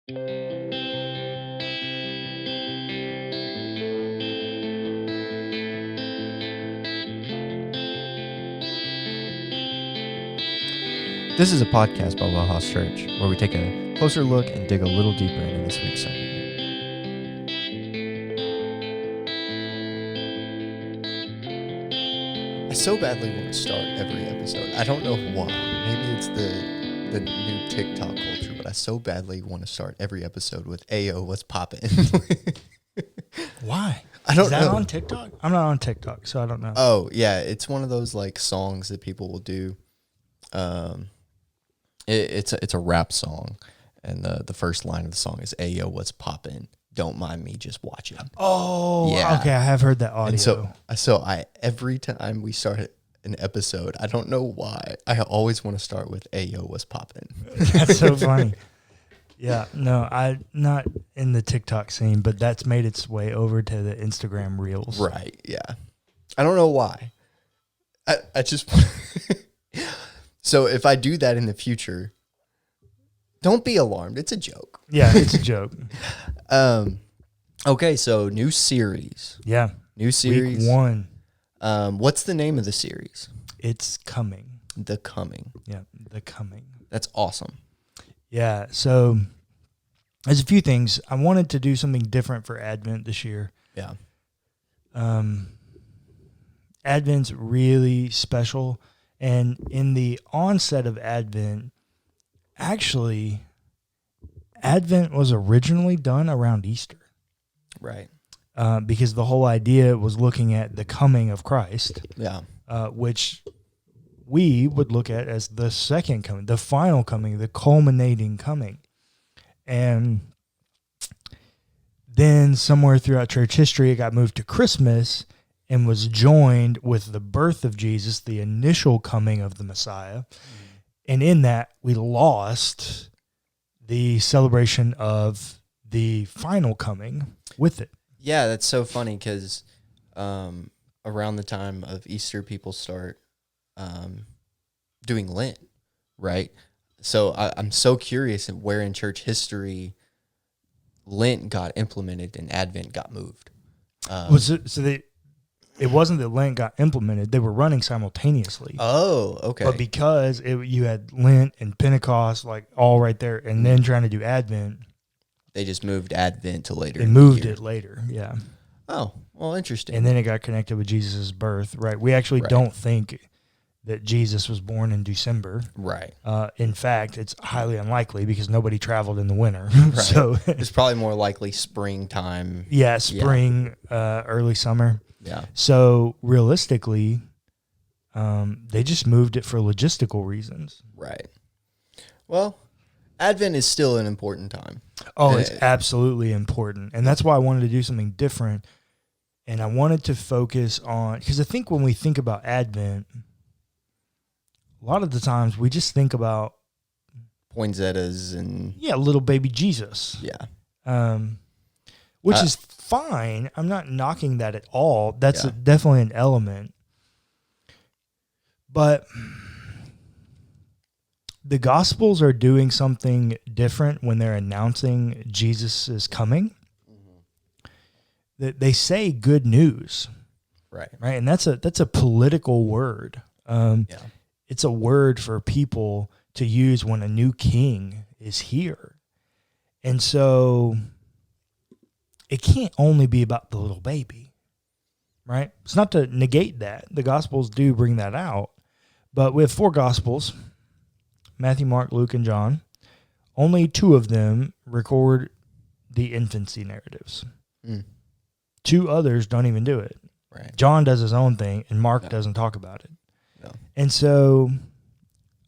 This is a podcast by WellHouse Church, where we take a closer look and dig a little deeper into this week's sermon. I so badly want to start every episode. I don't know why. Maybe it's the new TikTok culture, but I so badly want to start every episode with "Ayo, what's poppin'?" Why? I don't Is that know. on TikTok? I'm not on TikTok, so I don't know. Oh yeah, it's one of those like songs that people will do. It's a rap song, and the first line of the song is "Ayo, what's poppin'? Don't mind me, just watching." Oh, Yeah. okay. I have heard that audio. And so I every time we start an episode, I don't know why, I always want to start with "Ayo, what's poppin'?" That's so funny. Yeah, no, I'm not in the TikTok scene, but that's made its way over to the Instagram Reels. Right, yeah. I don't know why. I just... So if I do that in the future, don't be alarmed. It's a joke. Yeah, it's a joke. Okay, so new series. Yeah. New series. Week 1. What's the name of the series? It's coming. The Coming. Yeah, The Coming. That's awesome. Yeah, so there's a few things. I wanted to do something different for Advent this year. Yeah. Advent's really special. And in the onset of Advent, actually, Advent was originally done around Easter. Right. Because the whole idea was looking at the coming of Christ, Yeah. which we would look at as the second coming, the final coming, the culminating coming. And then somewhere throughout church history, it got moved to Christmas and was joined with the birth of Jesus, the initial coming of the Messiah. Mm-hmm. And in that, we lost the celebration of the final coming with it. Yeah, that's so funny because around the time of Easter, people start doing Lent, right? So I'm so curious at where in church history Lent got implemented and Advent got moved. It wasn't that Lent got implemented. They were running simultaneously. Oh, okay. But because you had Lent and Pentecost like all right there, and then trying to do Advent, they just moved Advent to later. They moved it later, yeah. Oh, well, interesting. And then it got connected with Jesus' birth, right? We actually don't think that Jesus was born in December. Right. In fact, it's highly unlikely because nobody traveled in the winter. Right. So it's probably more likely springtime. Yeah, spring, early summer. Yeah. So realistically, they just moved it for logistical reasons. Right. Well, Advent is still an important time. Oh, it's absolutely important. And that's why I wanted to do something different. And I wanted to focus on, because I think when we think about Advent, a lot of the times we just think about poinsettias and... Yeah, little baby Jesus. Yeah. Which is fine. I'm not knocking that at all. That's definitely an element. But the Gospels are doing something different when they're announcing Jesus is coming. Mm-hmm. They say good news. Right. Right. And that's a political word. It's a word for people to use when a new king is here. And so it can't only be about the little baby, right? It's not to negate that. The Gospels do bring that out. But we have 4 Gospels, Matthew, Mark, Luke, and John. Only 2 of them record the infancy narratives. 2 others don't even do it. Right. John does his own thing, and Mark doesn't talk about it. No. And so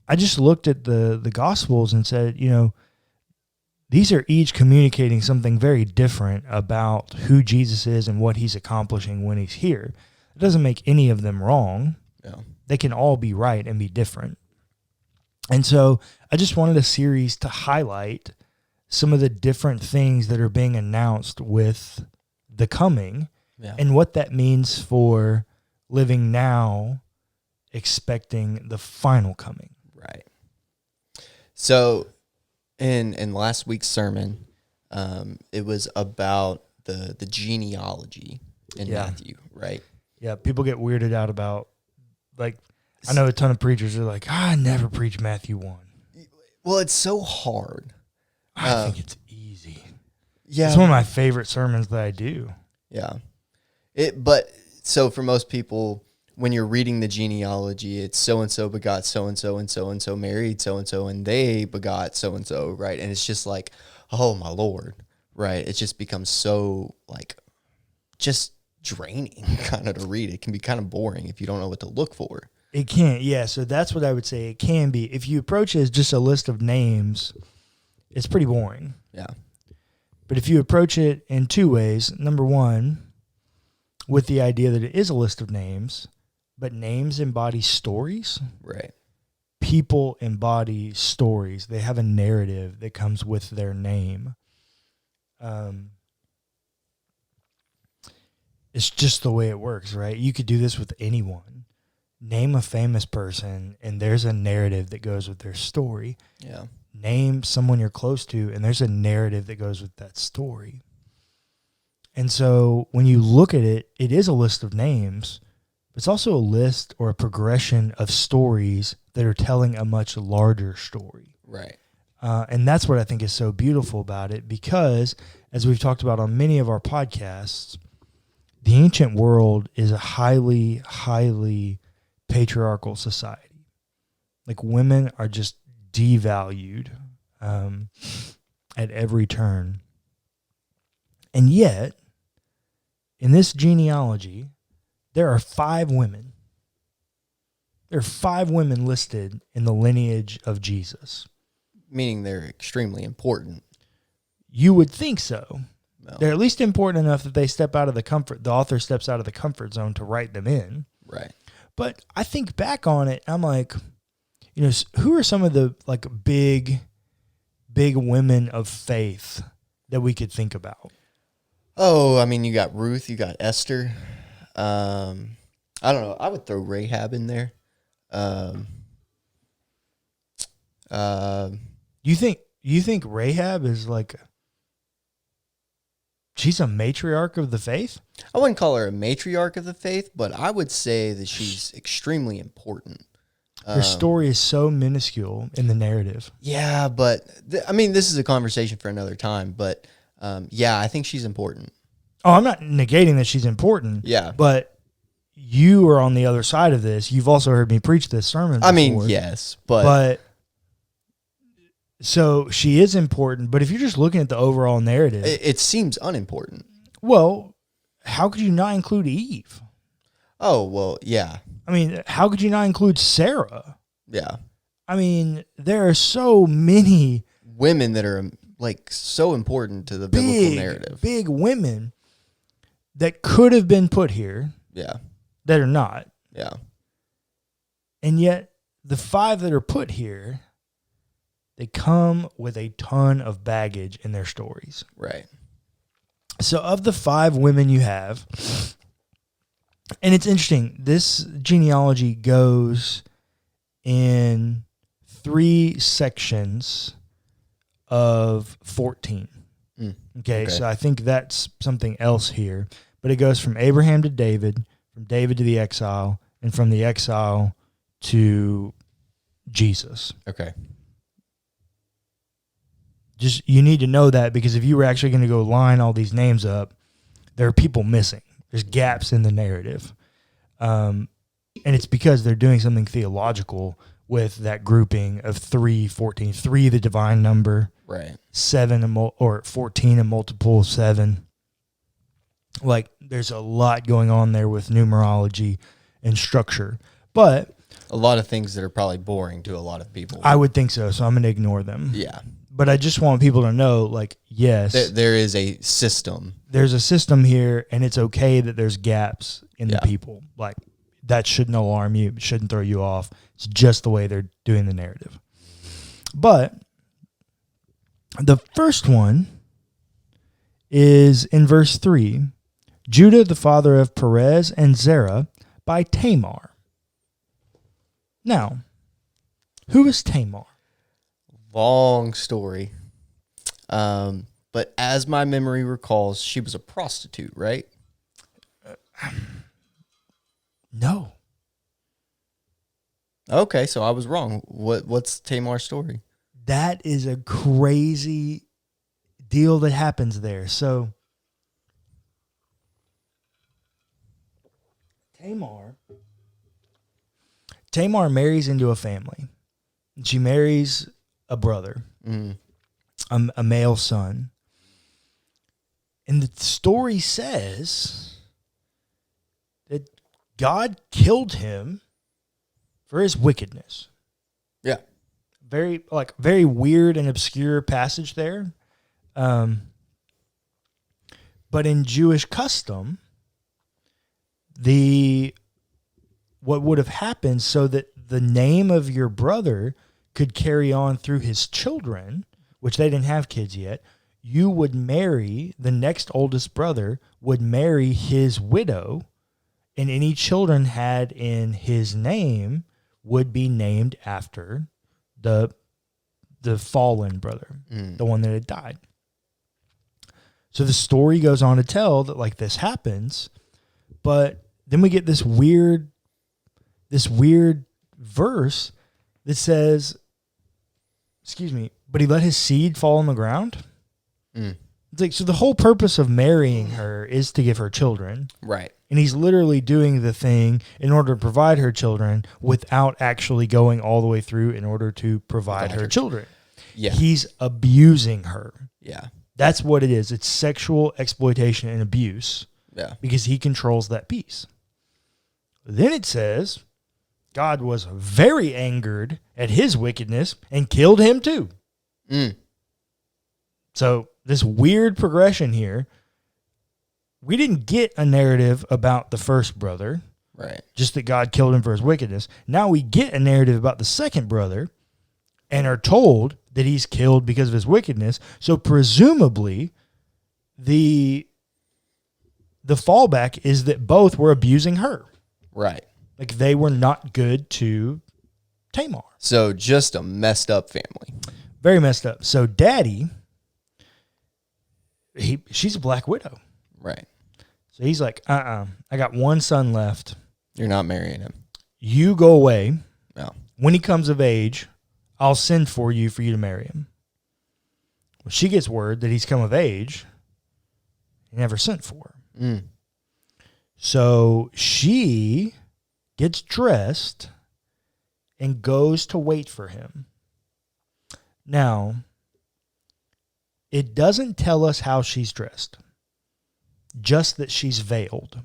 I just looked at the Gospels and said, these are each communicating something very different about who Jesus is and what he's accomplishing when he's here. It doesn't make any of them wrong. No. They can all be right and be different. And so I just wanted a series to highlight some of the different things that are being announced with the coming and what that means for living now, expecting the final coming. Right. So In last week's sermon, it was about the genealogy in Matthew, right? Yeah, people get weirded out about, like, I know a ton of preachers are like, I never preach Matthew 1. Well, it's so hard. I think it's easy. Yeah. It's one of my favorite sermons that I do. Yeah. But so for most people, when you're reading the genealogy, it's so-and-so begot so-and-so and so-and-so married so-and-so and they begot so-and-so, right? And it's just like, oh, my Lord, right? It just becomes so, like, just draining kind of to read. It can be kind of boring if you don't know what to look for. It can, yeah. So that's what I would say. It can be. If you approach it as just a list of names, it's pretty boring. Yeah. But if you approach it in two ways, number one, with the idea that it is a list of names, but names embody stories. Right. People embody stories. They have a narrative that comes with their name. It's just the way it works, right? You could do this with anyone. Name a famous person, and there's a narrative that goes with their story. Yeah. Name someone you're close to, and there's a narrative that goes with that story. And so when you look at it, it is a list of names, but it's also a list or a progression of stories that are telling a much larger story. Right. And that's what I think is so beautiful about it, because as we've talked about on many of our podcasts, the ancient world is a highly, highly patriarchal society. Like, women are just devalued at every turn. And yet, in this genealogy, there are 5 women. There are 5 women listed in the lineage of Jesus. Meaning they're extremely important. You would think so. No. They're at least important enough that they step out of the author steps out of the comfort zone to write them in. Right. But I think back on it, I'm like, who are some of the, like, big women of faith that we could think about? Oh, I mean, you got Ruth, you got Esther. I don't know. I would throw Rahab in there. You think Rahab is like, she's a matriarch of the faith? I wouldn't call her a matriarch of the faith, but I would say that she's extremely important. Her story is so minuscule in the narrative. Yeah, but I mean, this is a conversation for another time, but yeah, I think she's important. Oh, I'm not negating that she's important. Yeah. But you are on the other side of this. You've also heard me preach this sermon before. I mean, yes, but so she is important, but if you're just looking at the overall narrative, it seems unimportant. Well, how could you not include Eve? Oh, well, yeah. I mean, how could you not include Sarah? Yeah. I mean, there are so many women that are, like, so important to the biblical narrative. Big women that could have been put here. Yeah. That are not. Yeah. And yet, the 5 that are put here, they come with a ton of baggage in their stories. Right. So of the 5 women you have, and it's interesting, this genealogy goes in 3 sections of 14. Okay, so I think that's something else here. But it goes from Abraham to David, from David to the exile, and from the exile to Jesus. Okay. Just, you need to know that, because if you were actually going to go line all these names up, there are people missing. There's gaps in the narrative. And it's because they're doing something theological with that grouping of 3, 14, 3, the divine number, right? 7 or 14, a multiple of 7. Like, there's a lot going on there with numerology and structure, but a lot of things that are probably boring to a lot of people. I would think so. So I'm going to ignore them. Yeah. But I just want people to know, like, yes, there is a system. There's a system here, and it's okay that there's gaps in the people. Like, that shouldn't alarm you. It shouldn't throw you off. It's just the way they're doing the narrative. But the first one is in verse 3, Judah, the father of Perez and Zerah, by Tamar. Now, who is Tamar? long story. But as my memory recalls, she was a prostitute, right? No. Okay, so I was wrong. What's Tamar's story? That is a crazy deal that happens there. So Tamar marries into a family. She marries a brother, a male son. And the story says that God killed him for his wickedness. Yeah. Very weird and obscure passage there. But in Jewish custom, what would have happened so that the name of your brother could carry on through his children, which they didn't have kids yet, you would marry, the next oldest brother would marry his widow, and any children had in his name would be named after the fallen brother, the one that had died. So the story goes on to tell that like this happens, but then we get this weird verse that says, but he let his seed fall on the ground. It's like, so the whole purpose of marrying her is to give her children. Right. And he's literally doing the thing in order to provide her children without actually going all the way through in order to provide her children. Yeah. He's abusing her. Yeah. That's what it is. It's sexual exploitation and abuse. Yeah. Because he controls that piece. Then it says, God was very angered at his wickedness and killed him too. So this weird progression here, we didn't get a narrative about the first brother. Right. Just that God killed him for his wickedness. Now we get a narrative about the second brother and are told that he's killed because of his wickedness. So presumably the fallback is that both were abusing her. Right. Like they were not good to Tamar. So just a messed up family. Very messed up. So daddy, she's a black widow. Right. So he's like, I got one son left. You're not marrying him. You go away. No. When he comes of age, I'll send for you to marry him. Well, she gets word that he's come of age. He never sent for her. So she gets dressed and goes to wait for him. Now, it doesn't tell us how she's dressed, just that she's veiled.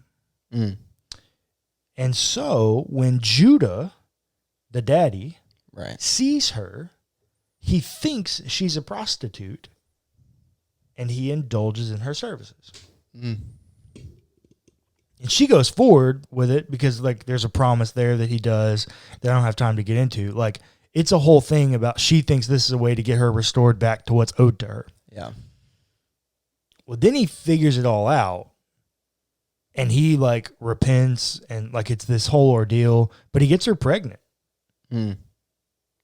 And so when Judah, the daddy, sees her, he thinks she's a prostitute and he indulges in her services. And she goes forward with it because like there's a promise there that he does that I don't have time to get into. Like it's a whole thing about she thinks this is a way to get her restored back to what's owed to her. Yeah. Well, then he figures it all out and he like repents and like it's this whole ordeal, but he gets her pregnant.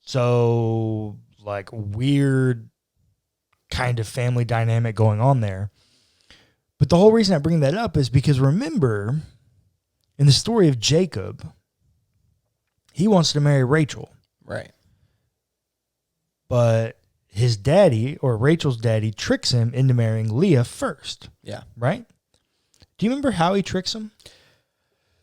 So like weird kind of family dynamic going on there. But the whole reason I bring that up is because remember, in the story of Jacob, he wants to marry Rachel. Right. But his daddy, or Rachel's daddy, tricks him into marrying Leah first. Yeah. Right? Do you remember how he tricks him?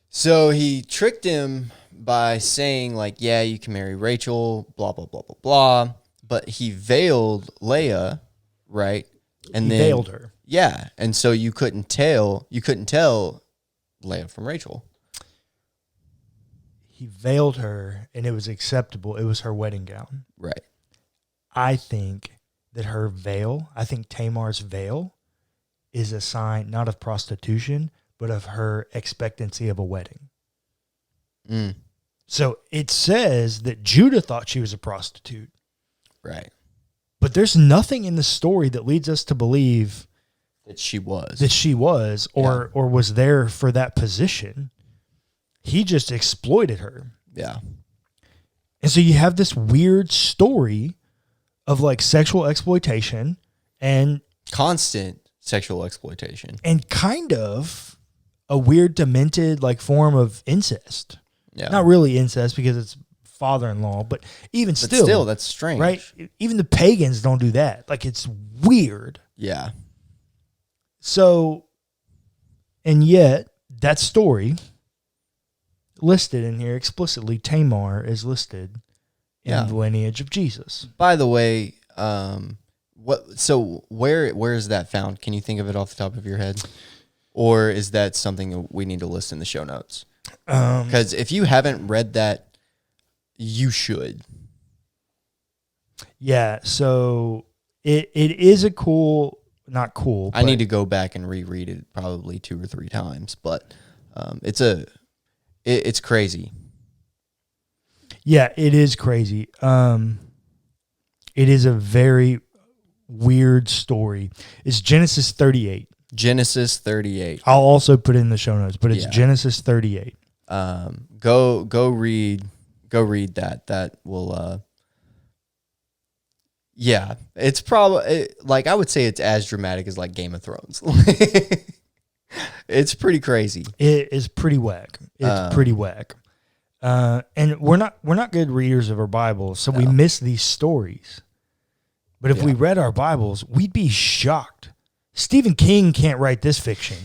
So he tricked him by saying, like, yeah, you can marry Rachel, blah, blah, blah, blah, blah. But he veiled Leah, right? And he veiled her. Yeah, and so you couldn't tell Leah from Rachel. He veiled her, and it was acceptable. It was her wedding gown. Right. I think that Tamar's veil is a sign not of prostitution, but of her expectancy of a wedding. So it says that Judah thought she was a prostitute. Right. But there's nothing in the story that leads us to believe that she was or was there for that position. He just exploited her. Yeah. And so you have this weird story of like sexual exploitation and constant sexual exploitation and kind of a weird demented like form of incest. Yeah. Not really incest because it's father-in-law, but still that's strange. Right? Even the pagans don't do that. Like it's weird. Yeah. So, and yet that story listed in here explicitly, Tamar is listed in the lineage of Jesus. By the way, where is that found? Can you think of it off the top of your head? Or is that something that we need to list in the show notes? Because if you haven't read that, you should. Yeah, so it is a cool, not cool. I need to go back and reread it probably 2 or 3 times, but it's crazy. Yeah, it is crazy. It is a very weird story. It's Genesis 38. Genesis 38. I'll also put it in the show notes, but it's Genesis 38. Go read that. That will it's probably like I would say it's as dramatic as like Game of Thrones. It's pretty crazy. It is pretty whack. It's pretty whack. And we're not good readers of our Bibles, so we miss these stories. But if we read our Bibles, we'd be shocked. Stephen King can't write this fiction.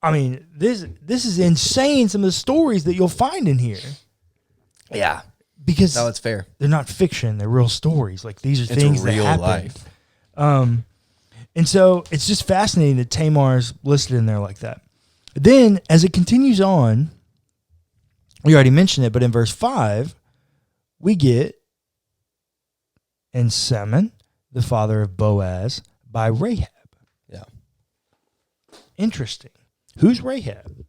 I mean, this is insane, some of the stories that you'll find in here. Yeah. Because no, it's fair. They're not fiction, they're real stories. Like these are things that happen. Life. And so it's just fascinating that Tamar's listed in there like that. Then as it continues on, we already mentioned it, but in verse 5, we get and Semen, the father of Boaz, by Rahab. Yeah. Interesting. Who's Rahab?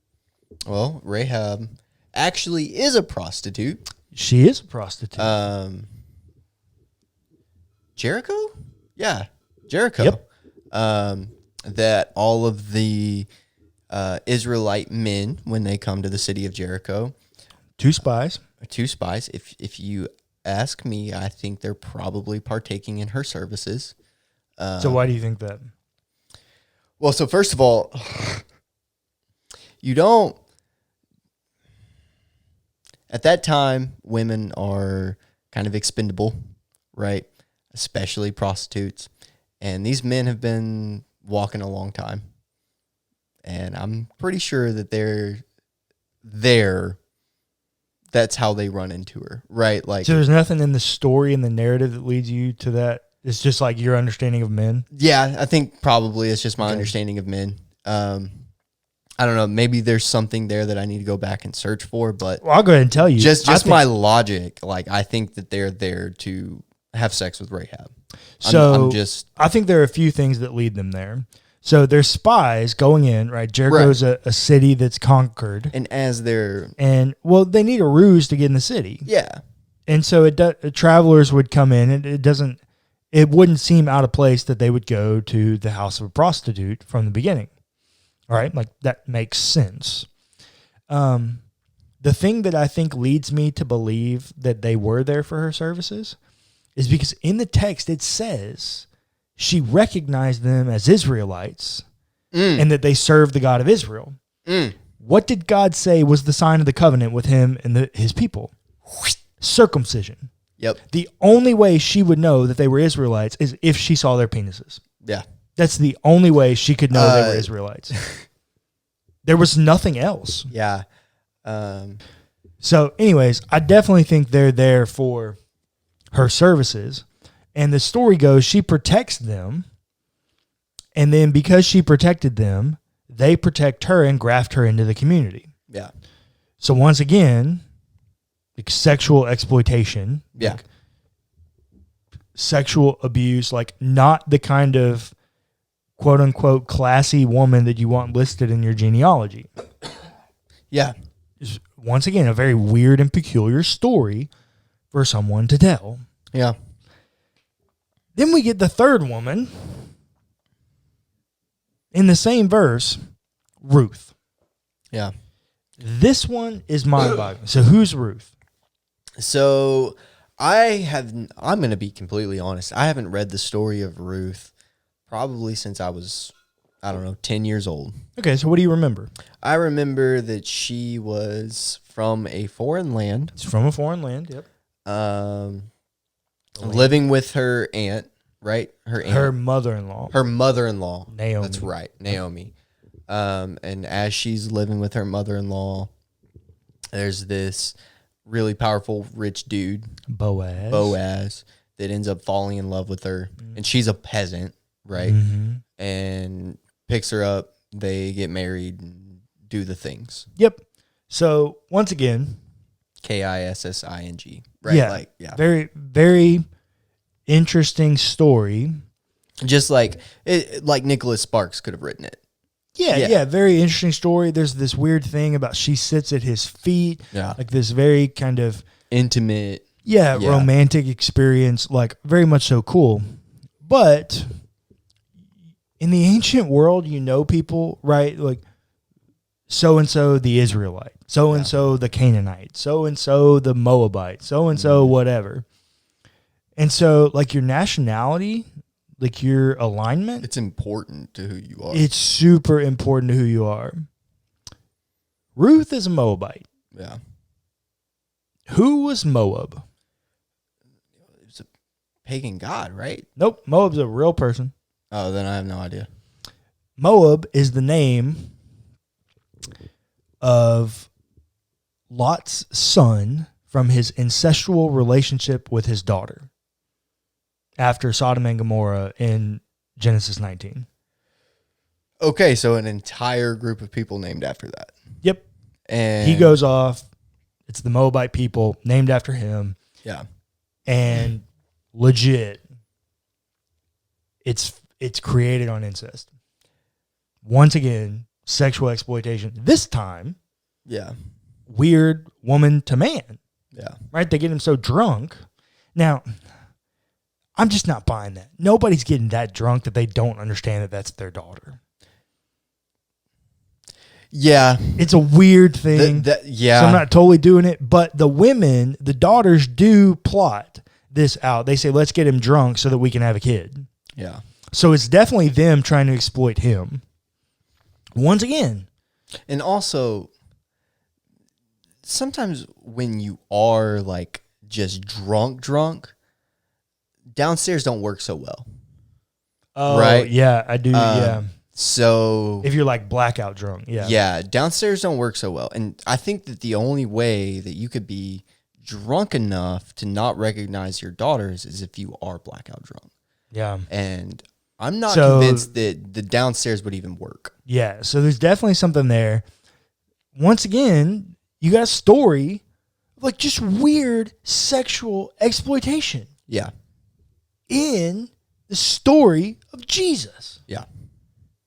Well, Rahab actually is a prostitute. She is a prostitute. Jericho? Yeah, Jericho. Yep. That all of the Israelite men, when they come to the city of Jericho, two spies. If you ask me, I think they're probably partaking in her services. So why do you think that? Well, so first of all, you don't. At that time, women are kind of expendable, right? Especially prostitutes. And these men have been walking a long time. And I'm pretty sure that they're there. That's how they run into her, right? Like, so there's nothing in the story and the narrative that leads you to that? It's just like your understanding of men? Yeah, I think probably it's just my understanding of men. I don't know. Maybe there's something there that I need to go back and search for, but I'll go ahead and tell you. Just my logic, like I think that they're there to have sex with Rahab. So I think there are a few things that lead them there. So there's spies going in, right? Jericho's a city that's conquered, and as they're they need a ruse to get in the city. Yeah, and so travelers would come in, and it wouldn't seem out of place that they would go to the house of a prostitute from the beginning. All right, like that makes sense. The thing that I think leads me to believe that they were there for her services is because in the text it says she recognized them as Israelites and that they served the God of Israel. What did God say was the sign of the covenant with him and his people? Circumcision. Yep. The only way she would know that they were Israelites is if she saw their penises. Yeah. That's the only way she could know they were Israelites. There was nothing else. Yeah. So anyways, I definitely think they're there for her services. And the story goes, she protects them. And then because she protected them, they protect her and graft her into the community. Yeah. So once again, like sexual exploitation. Yeah. Like sexual abuse, like not the kind of quote unquote classy woman that you want listed in your genealogy. Yeah. It's, once again, a very weird and peculiar story for someone to tell. Yeah. Then we get the third woman in the same verse, Ruth. Yeah. This one is mind-boggling. So who's Ruth? So I'm going to be completely honest. I haven't read the story of Ruth probably since I was, 10 years old. Okay, so what do you remember? I remember that she was from a foreign land. It's from a foreign land, yep. Living with her aunt, right? Her mother-in-law. Her mother-in-law. Naomi. That's right, Naomi. And as she's living with her mother-in-law, there's this really powerful rich dude, Boaz, that ends up falling in love with her. Mm-hmm. And she's a peasant, right? Mm-hmm. And picks her up. They get married and do the things. Yep. So once again, Kissing, right? Yeah. Very, very interesting story. Just like Nicholas Sparks could have written it. Yeah, very interesting story. There's this weird thing about she sits at his feet. Yeah. Like this very kind of intimate. Yeah, romantic experience. Like very much so cool. But in the ancient world, people, right? Like so-and-so the Israelite, so-and-so the Canaanite, so-and-so the Moabite, so-and-so whatever. And so like your nationality, like your alignment, it's important to who you are. It's super important to who you are. Ruth is a Moabite. Yeah. Who was Moab? It was a pagan god, right? Nope. Moab's a real person. Oh, then I have no idea. Moab is the name of Lot's son from his incestual relationship with his daughter after Sodom and Gomorrah in Genesis 19. Okay, so an entire group of people named after that. Yep. And he goes off. It's the Moabite people named after him. Yeah. And legit, it's created on incest. Once again, sexual exploitation. This time, weird woman to man. Yeah. Right? They get him so drunk. Now, I'm just not buying that. Nobody's getting that drunk that they don't understand that that's their daughter. Yeah. It's a weird thing. So I'm not totally doing it. But the daughters do plot this out. They say, let's get him drunk so that we can have a kid. Yeah. So it's definitely them trying to exploit him. Once again. And also, sometimes when you are like just drunk, downstairs don't work so well. Oh, right? Yeah, I do. Yeah. So if you're like blackout drunk, yeah, downstairs don't work so well. And I think that the only way that you could be drunk enough to not recognize your daughters is if you are blackout drunk. Yeah. And I'm not convinced that the downstairs would even work. Yeah. So there's definitely something there. Once again, you got a story of like just weird sexual exploitation. Yeah. In the story of Jesus. Yeah.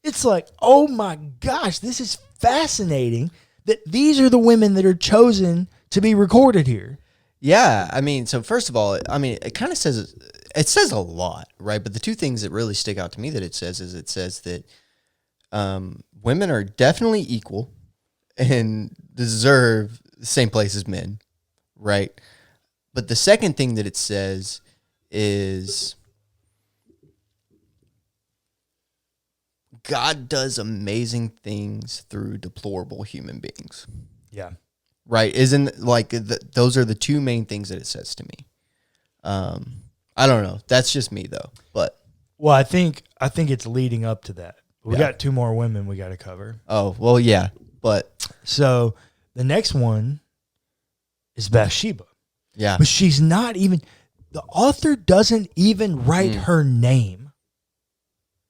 It's like, oh my gosh, this is fascinating that these are the women that are chosen to be recorded here. Yeah. I mean, so first of all, it kind of says a lot, right? But the two things that really stick out to me that it says that women are definitely equal and deserve the same place as men, right? But the second thing that it says is God does amazing things through deplorable human beings. Yeah. Right? Isn't like those are the two main things that it says to me. I don't know. That's just me though. But well, I think it's leading up to that. We got two more women we got to cover. Oh, well, yeah. But so the next one is Bathsheba. Yeah. But she's not even, the author doesn't even write her name.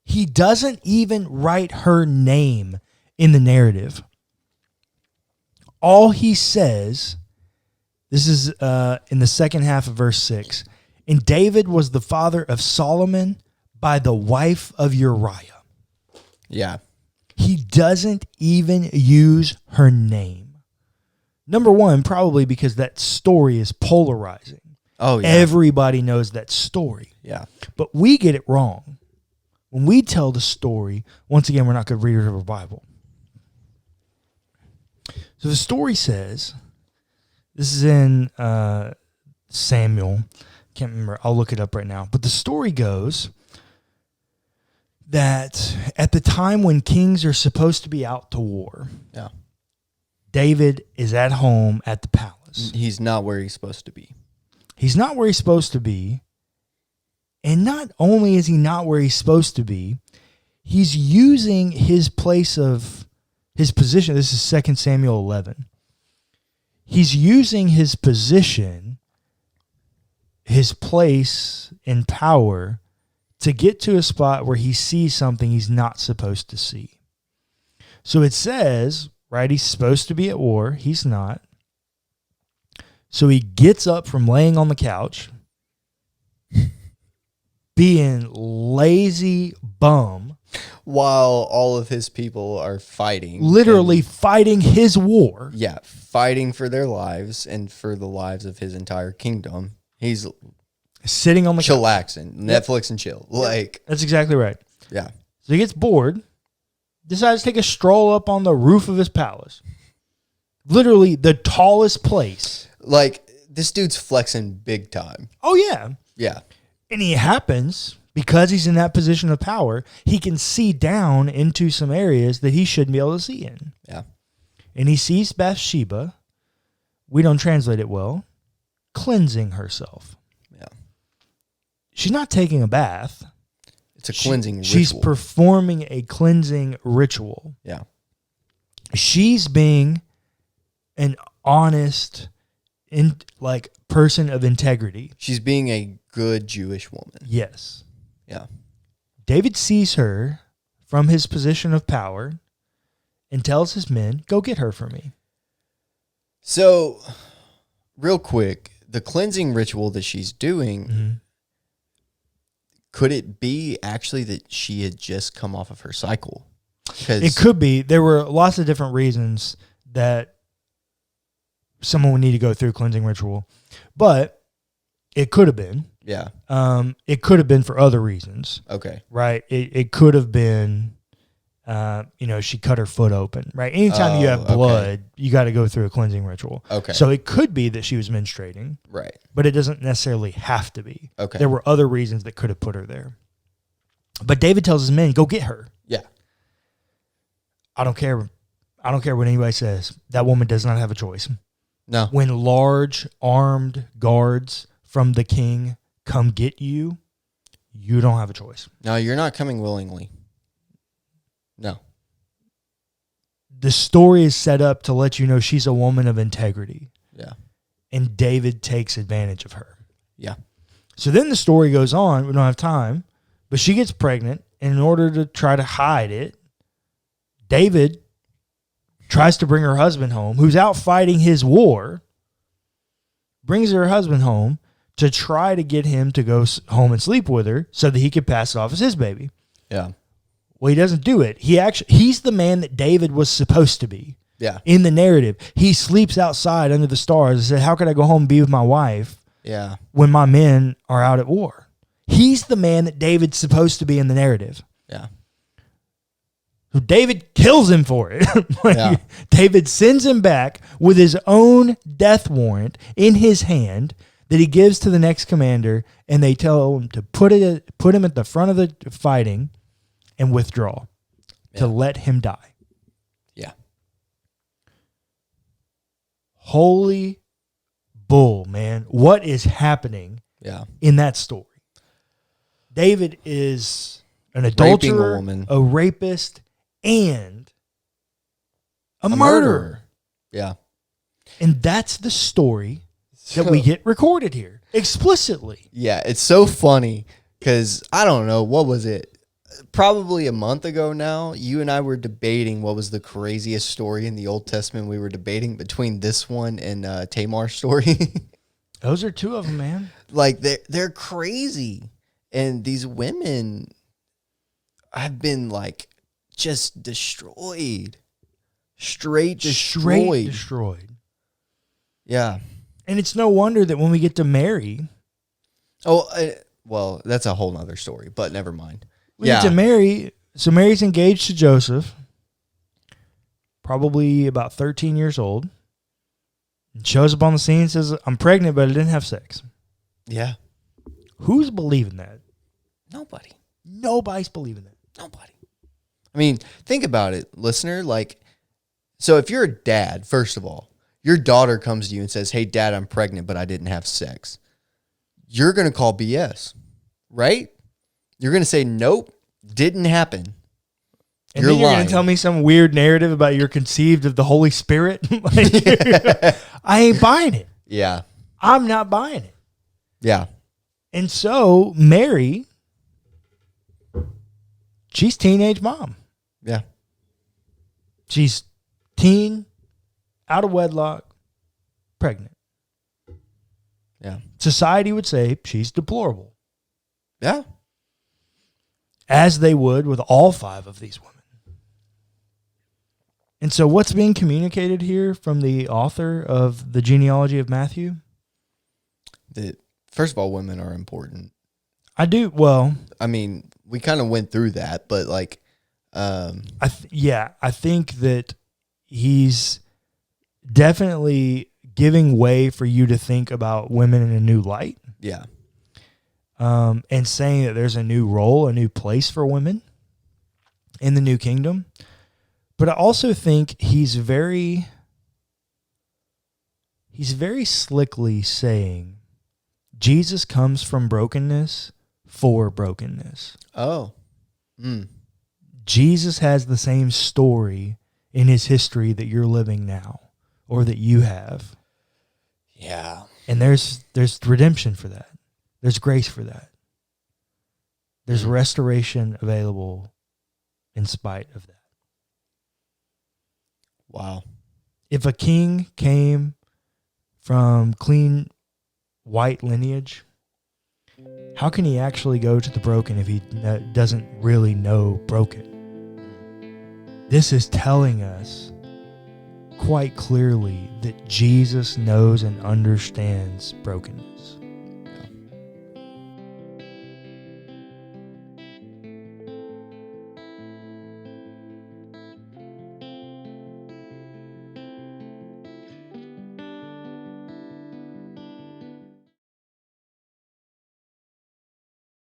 He doesn't even write her name in the narrative. All he says, this is in the second half of verse 6, and David was the father of Solomon by the wife of Uriah. Yeah. He doesn't even use her name. Number one, probably because that story is polarizing. Oh, yeah. Everybody knows that story. Yeah. But we get it wrong. When we tell the story, once again, we're not good readers of our Bible. So the story says, this is in 2 Samuel. Can't remember. I'll look it up right now. But the story goes that at the time when kings are supposed to be out to war, Yeah. David is at home at the palace. He's not where he's supposed to be. He's not where he's supposed to be. And not only is he not where he's supposed to be, he's using his place of his position. This is 2 Samuel 11. He's using his position, his place in power, to get to a spot where he sees something he's not supposed to see. So it says, right, he's supposed to be at war. He's not. So he gets up from laying on the couch, being lazy bum, While all of his people are fighting. literally fighting his war. Yeah, fighting for their lives and for the lives of his entire kingdom. He's Sitting on the couch. chillaxing, Netflix and chill. Like, That's exactly right. yeah. So he gets bored, decides to take a stroll up on the roof of his palace. Literally the tallest place. Like, this dude's flexing big time. Oh, yeah. Yeah. And he happens, because he's in that position of power, he can see down into some areas that he shouldn't be able to see in. Yeah. And he sees Bathsheba, we don't translate it well, cleansing herself. Yeah. She's not taking a bath. It's a cleansing ritual. She's performing a cleansing ritual. Yeah. She's being an honest, person of integrity. She's being a good Jewish woman. Yes. Yeah. David sees her from his position of power and tells his men, go get her for me. So, real quick, the cleansing ritual that she's doing, Mm-hmm. could it be actually that she had just come off of her cycle? It could be. There were lots of different reasons that someone would need to go through a cleansing ritual, but it could have been. Yeah. It could have been for other reasons, Okay. right? It could have been, she cut her foot open, right? Anytime you have Oh, okay. blood, you got to go through a cleansing ritual. Okay. So it could be that she was menstruating, Right. but it doesn't necessarily have to be. Okay. There were other reasons that could have put her there. But David tells his men, go get her. Yeah. I don't care. I don't care what anybody says. That woman does not have a choice. No. When large armed guards from the king come get you, you don't have a choice. No, you're not coming willingly. No. The story is set up to let you know she's a woman of integrity. Yeah. And David takes advantage of her. Yeah. So then the story goes on. We don't have time. But she gets pregnant. And in order to try to hide it, David tries to bring her husband home, who's out fighting his war, brings her husband home to try to get him to go home and sleep with her so that he could pass it off as his baby. Yeah. Well, he doesn't do it. He's the man that David was supposed to be. Yeah. In the narrative, he sleeps outside under the stars and said, how could I go home and be with my wife Yeah. when my men are out at war? He's the man that David's supposed to be in the narrative. Yeah. So David kills him for it. Yeah. David sends him back with his own death warrant in his hand that he gives to the next commander, and they tell him to put him at the front of the fighting and withdraw to let him die. Yeah. Holy bull, man. What is happening Yeah. in that story? David is an Raping a adulterer, woman. a rapist, and a murderer. Yeah. And that's the story that we get recorded here explicitly. Yeah, it's so funny because I don't know, what was it? Probably a month ago now, you and I were debating what was the craziest story in the Old Testament. We were debating between this one and Tamar's story. Those are two of them, man. Like they're crazy, and these women have been like just destroyed, straight Destroyed. Yeah. And it's no wonder that when we get to Mary, Oh, well, that's a whole nother story, but never mind. we get to Mary. So Mary's engaged to Joseph, probably about 13 years old. Shows up on the scene and says, I'm pregnant, but I didn't have sex. Yeah. Who's believing that? Nobody. Nobody's believing that. Nobody. I mean, think about it, listener. Like, so if you're a dad, first of all, your daughter comes to you and says, hey, Dad, I'm pregnant, but I didn't have sex. You're going to call BS, right? You're going to say, nope, didn't happen. And then you're going to tell me some weird narrative about you're conceived of the Holy Spirit? I ain't buying it. Yeah. I'm not buying it. Yeah. And so Mary, she's teenage mom. Yeah. She's teen, out of wedlock, pregnant. Yeah. Society would say she's deplorable. Yeah. As they would with all 5 of these women. And so what's being communicated here from the author of the genealogy of Matthew? That, first of all, women are important. I do. Well, I mean, we kind of went through that, but like, I think that he's definitely giving way for you to think about women in a new light. Yeah. And saying that there's a new role, a new place for women in the new kingdom. But I also think he's very slickly saying Jesus comes from brokenness for brokenness. Oh. Jesus has the same story in his history that you're living now or that you have. Yeah. And there's redemption for that. There's grace for that. There's restoration available in spite of that. Wow. If a king came from clean white lineage, how can he actually go to the broken if he doesn't really know broken? This is telling us quite clearly that Jesus knows and understands brokenness.